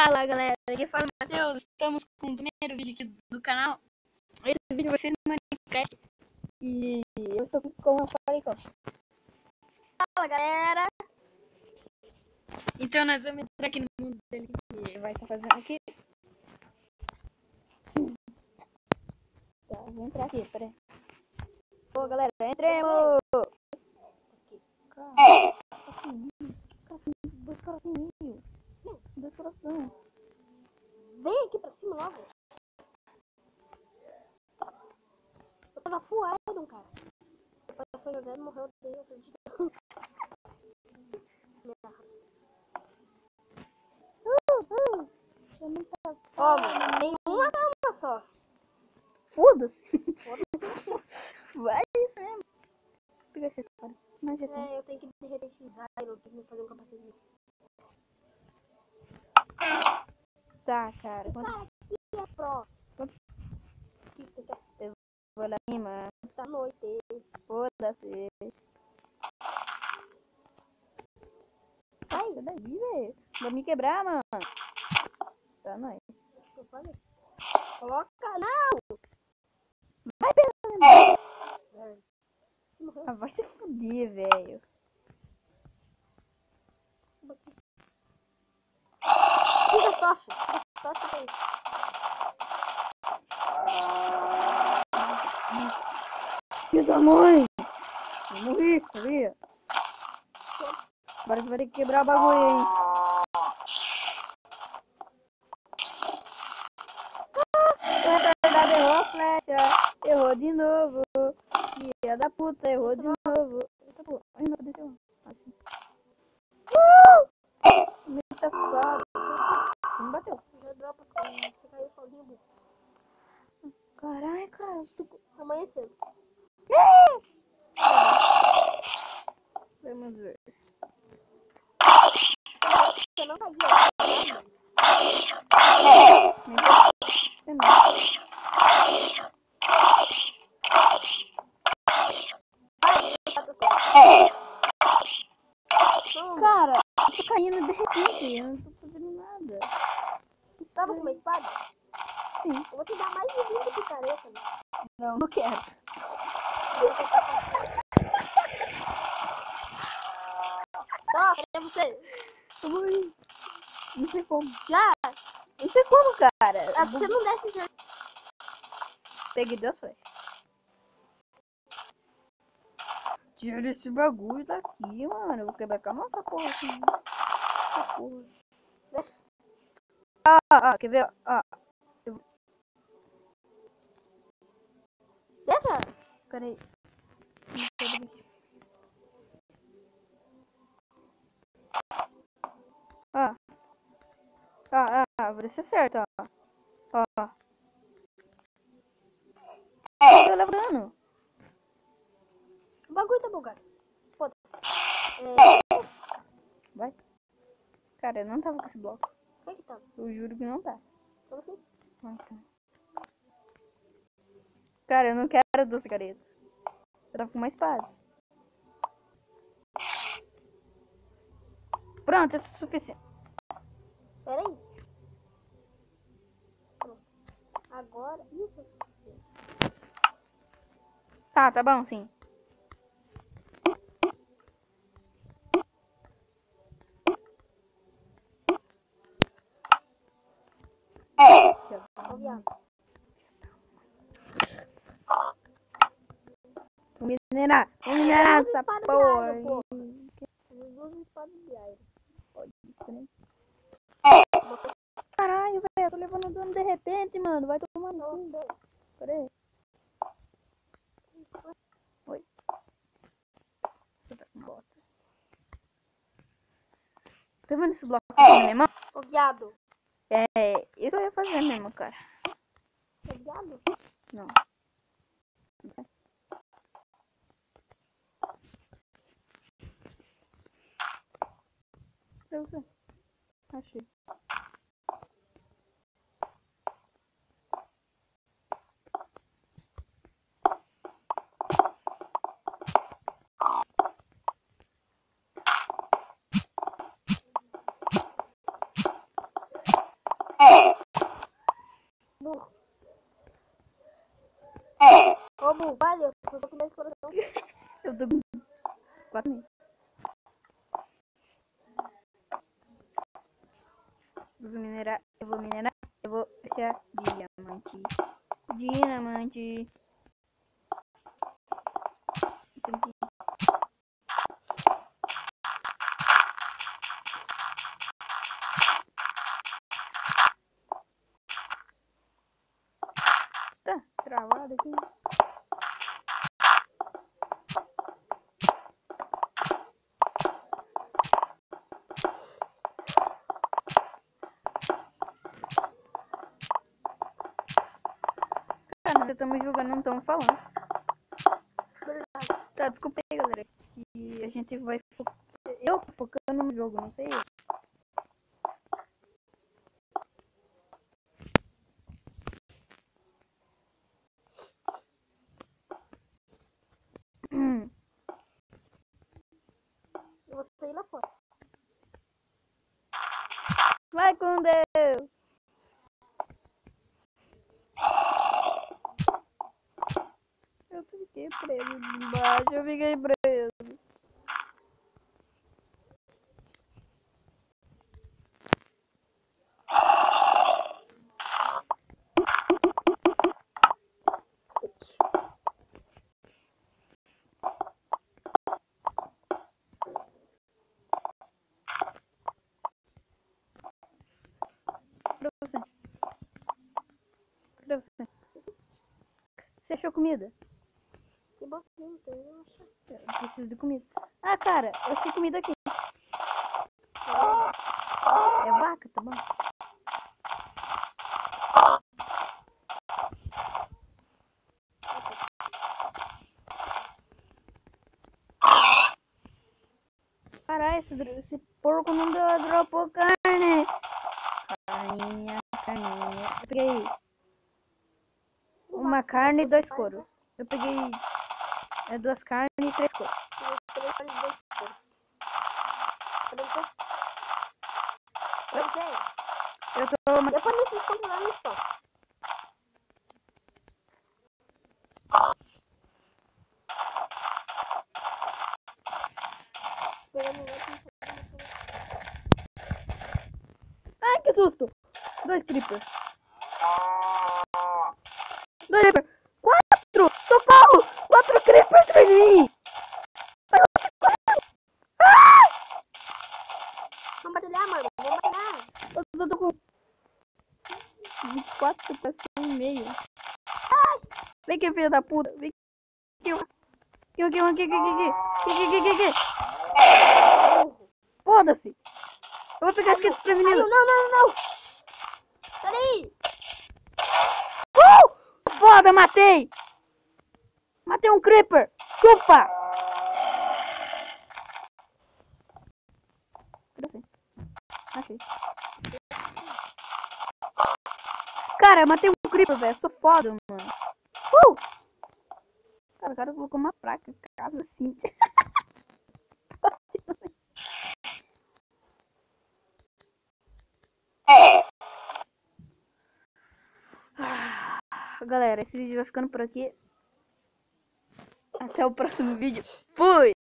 Fala galera, aqui fala o Matheus, estamos com o primeiro vídeo aqui do canal. Esse vídeo vai ser no Minecraft e eu estou aqui com o Faricão. Fala galera! Então nós vamos entrar aqui no mundo dele que vai estar fazendo aqui. Tá, vou entrar aqui, peraí. Ô galera, entremos! Dois corações. Dois corações. Vem aqui pra cima logo. Eu tava full iron, cara. Depois foi jogando, morreu daí, eu acredito. Ó, tem uma cama só. Foda-se. Vai isso mesmo. Pega esse cara. Mas já tem. É, eu tenho que derreter esses iron, tenho que fazer um capacete. Tá, cara. Cara, aqui é pro. Eu vou lá em cima. Tá noite. Foda-se. Sai. Sai daí, velho. Vai me quebrar, mano. Tá, nós. Eu falei. Coloca, não. Vai pela. Morreu. Ah, vai se fuder, velho. Fica as tochas. Tocha aí. Filho da mãe! Eu morri, sabia? Agora você vai ter que quebrar o bagulho aí. O retardado errou a flecha. Errou de novo. Filha da puta, errou de novo. Eita, pô. Ainda desceu. Assim. Me tá foda. Não bateu. Já dropa as coisas. Você caiu sozinho, burro. Caralho, cara. Amanheceu. Vamos ver. Você não caiu. Cara, eu tô caindo de repente. Eu não tô fazendo nada. Tava com uma espada? Sim. Eu vou te dar mais de 20 picaretas. Né? Não, não quero. Ó, cadê você? Eu vou ir. Não sei como. Já? Não sei como, cara. Ah, você não desce já. Peguei duas flechas. Tira esse bagulho daqui, mano. Eu vou quebrar com a nossa porra aqui. Essa porra. Desce. Quer ver? Desce? Peraí. Vou descer certo, ó. Tô levando. O bagulho tá bugado. Foda-se. Vai. Cara, eu não tava com esse bloco. Quem que tava? Eu juro que não tá. Como assim? Tá. Cara, eu não quero duas picaretas. Eu tava com uma espada. Pronto, é suficiente. Pera aí. Pronto. Agora. Isso. Tá bom, sim. Ó, viado. Vou minerar essa espada de porra. iron, pô. As duas espadas de iron. Pode ser. Caralho, velho, eu tô levando dano de repente, mano. Vai tomar no cu. Pera aí. Oi. Você tá com bota. Tá vendo esse bloco aqui na minha mão? Ô, viado. Isso eu ia fazer mesmo, cara. É viado? Não. Pra você. Achei. 4.000. Eu vou minerar, eu vou achar diamante. Diamante. Tá travado aqui. Cara, nós estamos jogando, não estamos falando. Tá, desculpa aí, galera. E a gente vai eu tô focando no jogo, não sei eu. Eu vou sair lá fora. Vai com Deus! Eu fiquei preso embaixo, eu fiquei preso. Pra você. Pra você. Você achou comida? Que bosta, não tem, eu acho. Eu preciso de comida. Ah, cara, eu achei comida aqui. É vaca, tá bom? Caralho, esse porco não dropou carne. Carninha. Eu peguei uma carne e 2 couros. Eu peguei 2 carnes e 3 couros. Eu tô... Depois desses pontos lá no chão. Ai, que susto! 2 creepers. 2 creepers. 4! Socorro! 4 creepers atrás de mim! Vamos batalhar, mano. Vamos batalhar. Eu tô com 24 pra 100,5. Vem aqui, filha da puta. Vem aqui. Aqui. Foda-se. Eu vou pegar esquema desprevenido. Não. Peraí. Foda, matei. Matei um creeper. Chupa. Achei. Cara, eu matei um creeper, velho. Sou foda, mano. Cara, o cara colocou uma placa. Casa Cintia. Galera, esse vídeo vai ficando por aqui. Até o próximo vídeo. Fui!